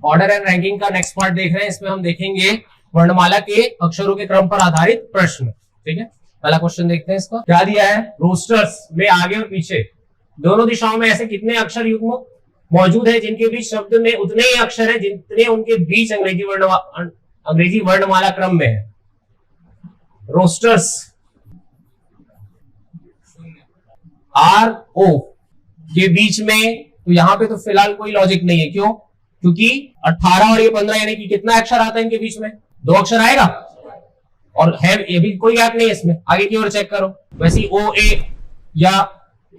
Order and ranking का next part देख रहे हैं। इसमें हम देखेंगे वर्णमाला के अक्षरों के क्रम पर आधारित प्रश्न। ठीक है, पहला क्वेश्चन देखते हैं। इसका क्या दिया है, रोस्टर्स में आगे और पीछे दोनों दिशाओं में ऐसे कितने अक्षर युग्म मौजूद है जिनके बीच शब्द में उतने ही अक्षर है जितने उनके बीच अंग्रेजी वर्णमाला क्रम में है। रोस्टर्स आर ओ के बीच में, तो यहां पे तो फिलहाल कोई लॉजिक नहीं है। क्यों? क्योंकि 18 और ये 15 यानी कि कितना अक्षर आता है इनके बीच में, 2 अक्षर आएगा और है ये भी कोई गैप नहीं है इसमें। आगे की ओर चेक करो, वैसे ओ ए या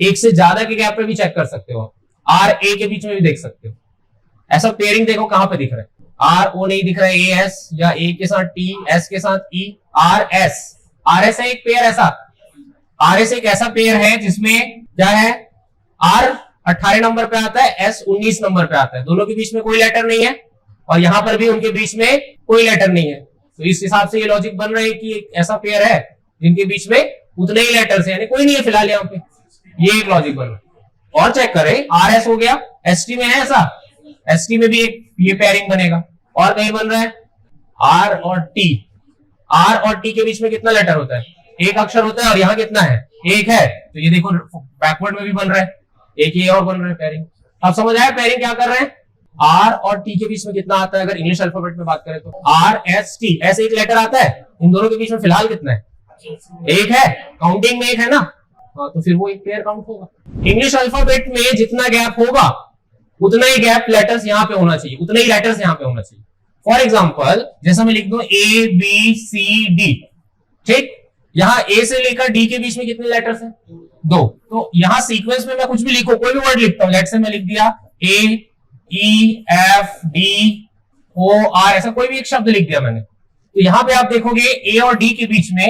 एक से ज्यादा के गैप पे भी चेक कर सकते हो, आर ए के बीच में भी देख सकते हो। ऐसा पेयरिंग देखो कहां पे दिख रहा है, आर ओ नहीं दिख रहा है, ए एस या ए के साथ टी, एस के साथ ई, आर एस है एक पेयर ऐसा। आर एस एक ऐसा पेयर है जिसमें क्या है, आर 18 नंबर पे आता है, एस 19 नंबर पे आता है, दोनों के बीच में कोई लेटर नहीं है और यहां पर भी उनके बीच में कोई लेटर नहीं है। तो इस हिसाब से ये लॉजिक बन रहा है कि एक ऐसा पेयर है जिनके बीच में उतने ही लेटर्स है, यानी कोई नहीं है फिलहाल यहाँ पे। ये एक लॉजिक बन रहा है। और चेक करें, आर एस हो गया, एस टी में है ऐसा, एस टी में भी एक ये पेयरिंग बनेगा। और कहीं बन रहा है आर और टी, आर और टी के बीच में कितना लेटर होता है, एक अक्षर होता है और यहाँ कितना है, एक है। तो ये देखो बैकवर्ड में भी बन रहा है, एक ये और बन रहा है पेयरिंग। अब समझ आया पेयरिंग क्या कर रहे हैं, आर और टी के बीच में कितना आता है। अगर इंग्लिश अल्फाबेट में बात करें तो आर एस टी, ऐसे एक लेटर आता है, इन दोनों के बीच में फिलहाल कितना है, एक है, काउंटिंग में एक है ना, तो फिर वो एक पेयर काउंट होगा। इंग्लिश अल्फाबेट में जितना गैप होगा उतना ही गैप लेटर्स यहाँ पे होना चाहिए, उतने ही लेटर्स यहाँ पे होना चाहिए। फॉर एग्जाम्पल जैसा मैं लिख दूं ए बी सी डी, ठीक, यहाँ ए से लेकर डी के बीच में कितने लेटर्स हैं, 2। तो यहाँ सीक्वेंस में मैं कुछ भी लिखूं, कोई भी वर्ड लिखता हूं, लेट से मैं लिख दिया A E F D O R, ऐसा कोई भी एक शब्द लिख दिया मैंने, तो यहाँ पे आप देखोगे ए और डी के बीच में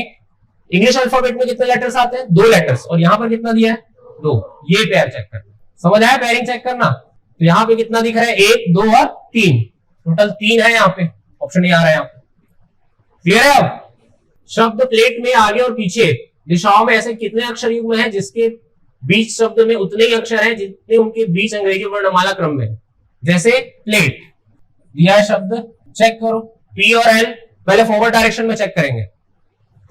इंग्लिश अल्फाबेट में कितने लेटर्स आते हैं, 2 लेटर्स, और यहाँ पर कितना दिया है, 2। ये पेयर चेक करना, समझ आया पेयरिंग चेक करना। तो यहाँ पे कितना दिख रहा है, 1 2 और 3, टोटल 3 है यहाँ पे, ऑप्शन नहीं आ रहा है यहाँ पे। क्लियर है? अब शब्द प्लेट में आगे और पीछे दिशाओं में ऐसे कितने अक्षर युग्म हैं जिसके बीच शब्द में उतने ही अक्षर हैं जितने उनके बीच अंग्रेजी वर्णमाला क्रम में है। जैसे प्लेट दिया है शब्द, चेक करो पी और एल, पहले फॉरवर्ड डायरेक्शन में चेक करेंगे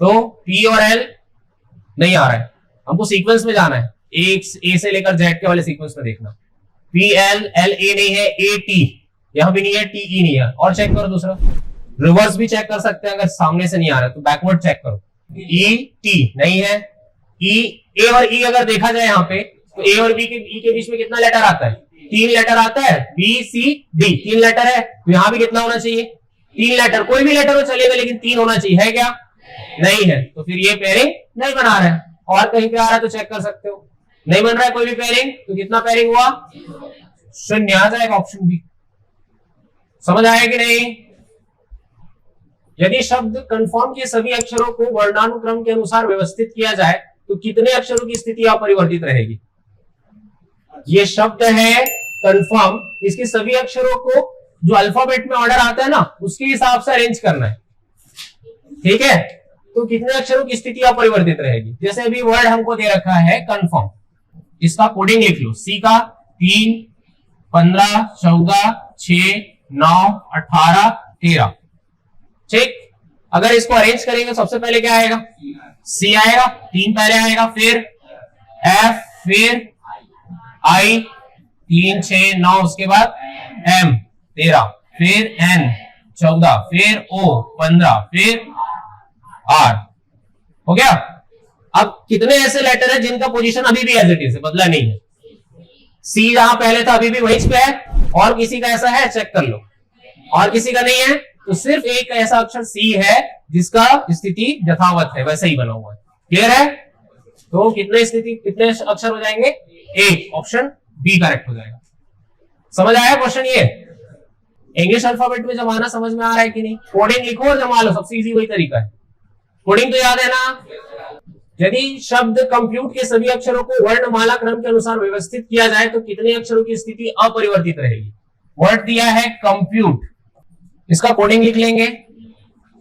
तो पी और एल नहीं आ रहा है, हमको सीक्वेंस में जाना है, ए से लेकर जेड के वाले सीक्वेंस में देखना। पी एल एल ए नहीं है, ए टी यहां भी नहीं है, टी ई नहीं है। और चेक करो दूसरा, रिवर्स भी चेक कर सकते हैं, अगर सामने से नहीं आ रहा तो बैकवर्ड चेक करो, ई टी नहीं है, ई ए और ई अगर देखा जाए यहाँ पे तो ए और बी के ई के बीच में कितना लेटर आता है, 3 लेटर आता है, बी सी डी 3 लेटर है, तो यहाँ भी कितना होना चाहिए, 3 लेटर, कोई भी लेटर हो चलेगा लेकिन 3 होना चाहिए, है क्या, नहीं है, तो फिर ये पेयरिंग नहीं बना रहे हैं। और कहीं पे आ रहा है तो चेक कर सकते हो, नहीं बन रहा है कोई भी पेयरिंग, तो कितना पेयरिंग हुआ, 0 आ जाएगा ऑप्शन बी। समझ आया कि नहीं? यदि शब्द कन्फर्म के सभी अक्षरों को वर्णानुक्रम के अनुसार व्यवस्थित किया जाए तो कितने अक्षरों की स्थिति अपरिवर्तित रहेगी। ये शब्द है कन्फर्म, इसके सभी अक्षरों को जो अल्फाबेट में ऑर्डर आता है ना उसके हिसाब से अरेंज करना है, ठीक है, तो कितने अक्षरों की स्थिति अपरिवर्तित रहेगी। जैसे अभी वर्ड हमको दे रखा है कन्फर्म, इसका कोडिंग लिख लो, सी का 3 15 14 6 9 18 13, ठीक। अगर इसको अरेंज करेंगे सबसे पहले क्या आएगा, सी आएगा, 3 पहले आएगा, फिर एफ, फिर आई 3 6 9, उसके बाद एम 13, फिर एन 14, फिर ओ 15, फिर आर। हो गया। अब कितने ऐसे लेटर है जिनका पोजीशन अभी भी एज इट इज है, बदला नहीं है। सी जहां पहले था अभी भी वहीं पे है, और किसी का ऐसा है चेक कर लो, और किसी का नहीं है, तो सिर्फ एक ऐसा अक्षर सी है जिसका स्थिति यथावत है, वैसे ही बना हुआ है। क्लियर है? तो कितने कितने अक्षर हो जाएंगे, 1, ऑप्शन बी करेक्ट हो जाएगा। समझ आया क्वेश्चन? ये इंग्लिश अल्फाबेट में जमाना समझ में आ रहा है कि नहीं? कोडिंग लिखो और जमा लो, सबसे इजी वही तरीका है। कोडिंग तो याद है ना। यदि शब्द कंप्यूट के सभी अक्षरों को वर्णमाला क्रम के अनुसार व्यवस्थित किया जाए तो कितने अक्षरों की स्थिति अपरिवर्तित रहेगी। वर्ड दिया है कंप्यूट, इसका कोडिंग लिख लेंगे,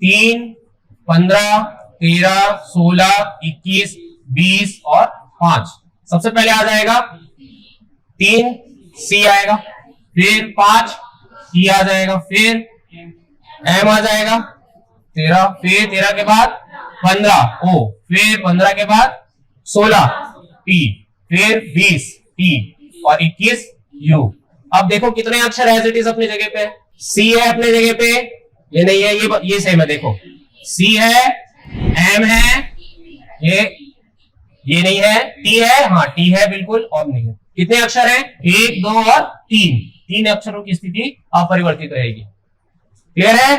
3 15 13 16 21 20 और 5। सबसे पहले आ जाएगा 3 सी आएगा, फिर 5 T आ जाएगा, फिर M आ जाएगा 13, फिर 13 के बाद 15 O, फिर 15 के बाद 16 P, फिर 20 T और 21 U। अब देखो कितने अक्षर एज इट इज अपनी जगह पे, C है अपने जगह पे, ये नहीं है, ये सेम है, देखो C है, M है, ये नहीं है, T है, हाँ T है बिल्कुल, और नहीं है। कितने अक्षर हैं? 1, 2 और 3 अक्षरों की स्थिति अपरिवर्तित रहेगी। क्लियर है?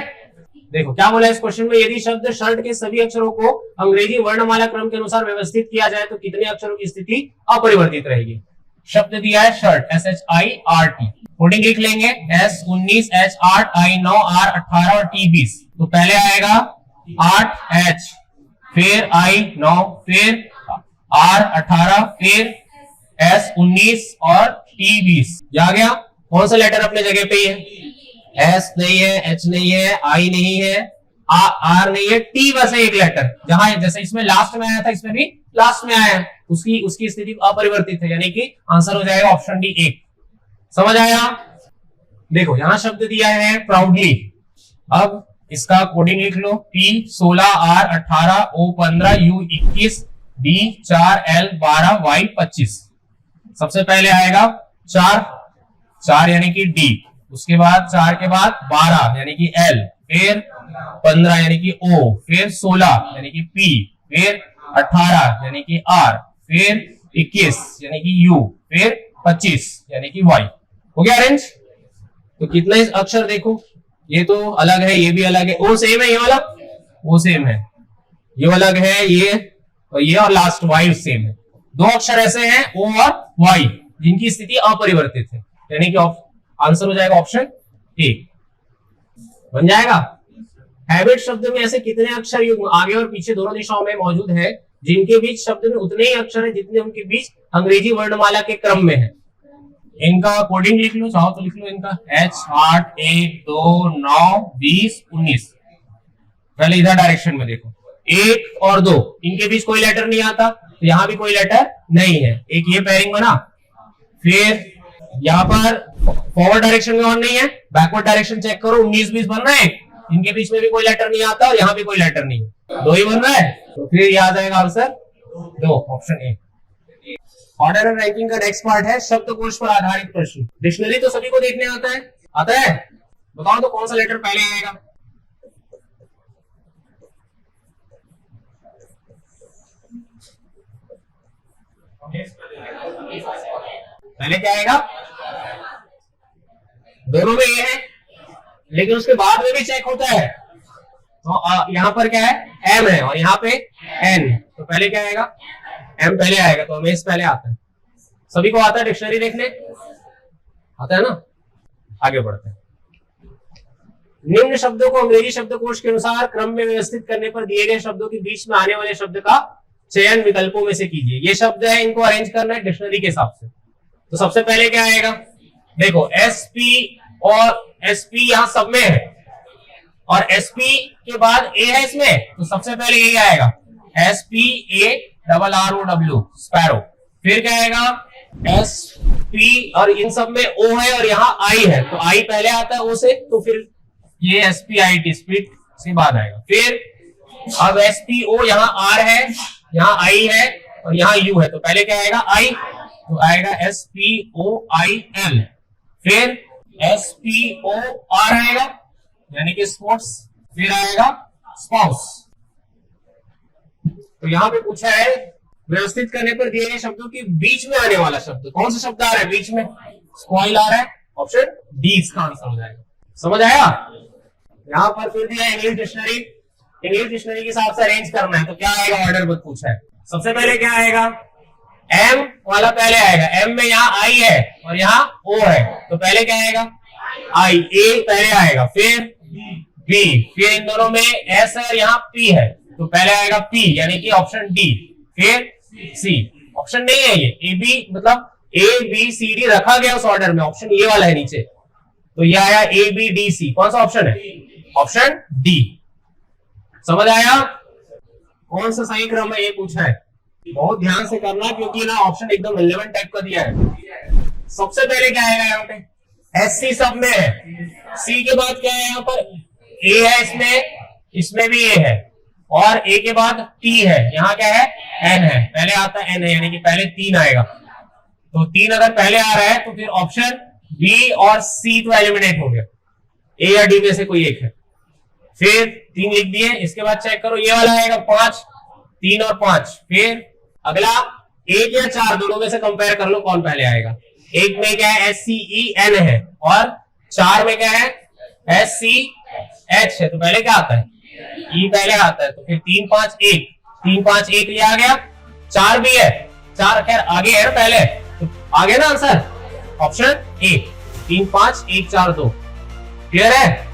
देखो क्या बोला इस क्वेश्चन में, यदि शब्द शर्ट के सभी अक्षरों को अंग्रेजी वर्णमाला क्रम के अनुसार व्यवस्थित किया जाए तो कितने अक्षरों की स्थिति अपरिवर्तित रहेगी। शब्द दिया है शर्ट, SHIRT, कोडिंग लिख लेंगे, S 19, H 8, I 9, R 18 और T 20। तो पहले आएगा 8 H, फिर I 9, फिर R 18, फिर S 19 और T 20। आ गया? कौन सा लेटर अपने जगह पे ही है? S नहीं है, H नहीं है, I नहीं है, R नहीं है, T बस है एक लेटर, जहां जैसे इसमें लास्ट में आया था इसमें भी लास्ट में आया है, उसकी स्थिति अपरिवर्तित है, यानी कि आंसर हो जाएगा ऑप्शन डी 1। समझ आया? देखो यहां शब्द दिया है प्राउडली, अब इसका कोडिंग लिख लो, P 16, R 18, O 15, U 21, D 4, L 12, Y 25। सबसे पहले आएगा 4 यानी कि D, उसके बाद 4 के बाद 12 यानी कि L, फिर 15 यानी कि O, फिर 16 यानी कि P, फिर 18 यानी कि R, फिर 21 यानी कि U, फिर 25 यानी कि Y। हो गया अरेंज? तो कितने अक्षर देखो, ये तो अलग है, ये भी अलग है, O सेम है, ये वाला O सेम है, ये अलग है, ये और लास्ट Y सेम है। दो अक्षर ऐसे हैं O और Y जिनकी स्थिति अपरिवर्तित है, यानी कि आंसर हो जाएगा ऑप्शन ए। बन जाएगा? हैबिट शब्द में ऐसे कितने अक्षर युग्म आगे और पीछे दोनों दिशाओं में मौजूद है जिनके बीच शब्द में उतने ही अक्षर हैं जितने उनके बीच अंग्रेजी वर्णमाला के क्रम में है। इनका कोडिंग लिख लो, चाहो तो लिख लो इनका, H 8, 1, 2, 9, 20, 19। पहले इधर डायरेक्शन में देखो, 1 और 2 इनके बीच कोई लेटर नहीं आता, तो यहां भी कोई लेटर नहीं है, एक ये पेयरिंग बना। फिर यहाँ पर फॉरवर्ड डायरेक्शन में और नहीं है, बैकवर्ड डायरेक्शन चेक करो, 19, 20 बन रहा है, इनके बीच में भी कोई लेटर नहीं आता और यहाँ भी कोई लेटर नहीं है, 2 ही बन रहा है, तो फिर ये आ जाएगा answer 2, option A. Order and ranking का नेक्स्ट पार्ट है शब्दकोश पर आधारित प्रश्न। डिक्शनरी तो सभी को देखने आता है, बताओ तो कौन सा लेटर पहले आएगा? पहले क्या आएगा? दोनों में ये है, लेकिन उसके बाद में भी चेक होता है, तो यहां पर क्या है? M है और यहाँ पे N, तो पहले क्या आएगा? M पहले आएगा, तो हमें पहले आता है। सभी को आता है डिक्शनरी देखने? आता है ना? आगे बढ़ते हैं। निम्न शब्दों को अंग्रेजी शब्दकोश के अनुसार क्रम में व्यवस्थित करने पर दिए गए शब्दों के बीच में आने वाले शब्द का चयन विकल्पों में से कीजिए। ये शब्द है, इनको अरेंज करना है डिक्शनरी के हिसाब से। तो सबसे पहले क्या आएगा? देखो SP और SP यहां सब में है और SP के बाद A है इसमें, तो सबसे पहले यही आएगा, SPARROW, स्पैरो। फिर क्या आएगा? SP और इन सब में O है और यहाँ I है, तो I पहले आता है O से, तो फिर ये SPIT, स्प्लिट से बाद आएगा। फिर अब SPO यहाँ R है, यहाँ I है और यहाँ U है, तो पहले क्या आएगा? I, तो आएगा SPOIL। फिर SPOR आएगा यानी कि स्पोर्ट्स, फिर आएगा स्पाउस। तो यहाँ पे पूछा है व्यवस्थित करने पर दिए गए शब्दों के बीच में आने वाला शब्द, कौन सा शब्द आ रहा है बीच में? स्पॉइल आ रहा है, ऑप्शन डी इसका आंसर हो जाएगा। समझ आया? यहाँ पर फिर दिया इंग्लिश डिक्शनरी, इंग्लिश डिक्शनरी के हिसाब से अरेंज करना है, तो क्या आएगा? ऑर्डर बत पूछा है। सबसे पहले क्या आएगा? M वाला पहले आएगा, M में यहाँ I है और यहाँ O है, तो पहले क्या आएगा? I, A पहले आएगा, फिर B, फिर इन दोनों में S है और यहाँ P है, तो पहले आएगा P यानी कि ऑप्शन D, फिर C। ऑप्शन नहीं है ये, A B मतलब A B C D रखा गया उस ऑर्डर में, ऑप्शन ये वाला है नीचे, तो ये आया A B D C। कौन सा ऑप्शन है? Option D। समझ आया? कौन सा सही क्रम है ये पूछा है, बहुत ध्यान से करना क्योंकि ना ऑप्शन एकदम 11 टाइप का दिया है। सबसे पहले क्या आएगा यहाँ पे? एस सी सब में है, सी के बाद क्या है यहाँ पर, ए है, इसमें भी ए है, और ए के बाद टी है, यहाँ क्या है, एन है, पहले आता है एन है, यानी कि पहले 3 आएगा। तो 3 अगर पहले आ रहा है तो फिर ऑप्शन बी और सी तो एलिमिनेट हो गया, ए या डी में से कोई एक है। फिर 3 लिख दिए, इसके बाद चेक करो ये वाला आएगा 5, 3 और 5। फिर अगला 1 या 4 दोनों में से कंपेयर कर लो कौन पहले आएगा। 1 में क्या है, SCEN है, और 4 में क्या है, SCH है, तो पहले क्या आता है, ई पहले आता है। तो फिर 3 5 1, 3 5 1 ये आ गया, 4 भी है, 4 खैर आगे है पहले, तो आ गया ना आंसर, ऑप्शन ए 3 5 1 4 2। क्लियर है?